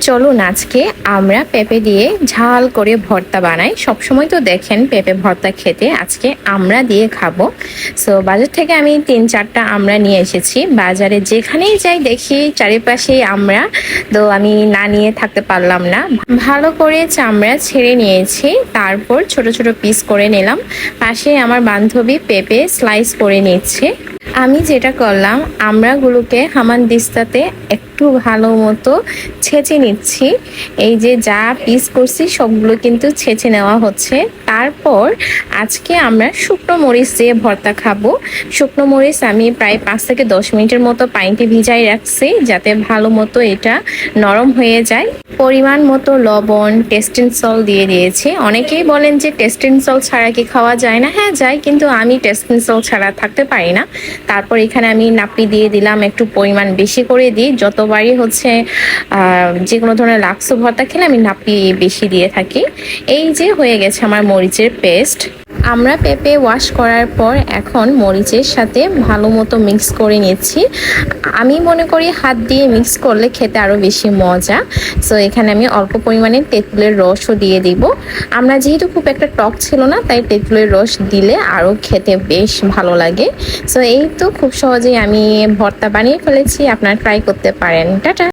চলুন আজকে আমরা পেঁপে দিয়ে ঝাল করে ভর্তা বানাই। সবসময় তো দেখেন পেঁপে ভর্তা খেতে, আজকে আমরা দিয়ে খাবো। সো বাজার থেকে আমি 3-4টা আমরা নিয়ে এসেছি। বাজারে যেখানেই যাই দেখি চারিপাশেই আমরা, তো আমি না নিয়ে থাকতে পারলাম না। ভালো করে চামড়া ছেড়ে নিয়েছি, তারপর ছোট ছোট পিস করে নিলাম। পাশে আমার বান্ধবী পেঁপে স্লাইস করে নিচ্ছে। আমি যেটা করলাম, আমড়াগুলোকে হামানদিস্তাতে একটু ভালো মতো ছেঁচে নিচ্ছি। এই যে যা পিস করছি সবগুলো কিন্তু ছেঁচে নেওয়া হচ্ছে। তারপর আজকে আমরা শুকনো মরিচ দিয়ে ভর্তা খাবো। শুকনো মরিচ আমি প্রায় 5 থেকে 10 মিনিটের মতো পানিতে ভিজাই রাখছি, যাতে ভালো মতো এটা নরম হয়ে যায়। পরিমাণ মতো লবণ, টেস্টিং সল্ট দিয়ে দিয়েছি। অনেকেই বলেন যে টেস্টিং সল্ট ছাড়া কি খাওয়া যায় না? হ্যাঁ যায়, কিন্তু আমি টেস্টিং সল্ট ছাড়া থাকতে পারি না। তারপর এখানে আমি নাপি দিয়ে দিলাম, একটু পরিমাণ বেশি করে দিই। যতবারই হচ্ছে যে কোনো ধরনের লাক্সো ভর্তা খেলে আমি নাপি বেশি দিয়ে থাকি। এই যে হয়ে গেছে আমার মরিচের পেস্ট। আমরা পেঁপে ওয়াশ করার পর এখন মরিচের সাথে ভালো মতো মিক্স করে নিচ্ছি। আমি মনে করি হাত দিয়ে মিক্স করলে খেতে আরও বেশি মজা। সো এখানে আমি অল্প পরিমাণে তেঁতুলের রসও দিয়ে দিব। আমরা যেহেতু খুব একটা টক ছিল না, তাই তেঁতুলের রস দিলে আরও খেতে বেশ ভালো লাগে। সো এই তো খুব সহজেই আমি ভর্তা বানিয়ে ফেলেছি, আপনারা ট্রাই করতে পারেন। টাটা।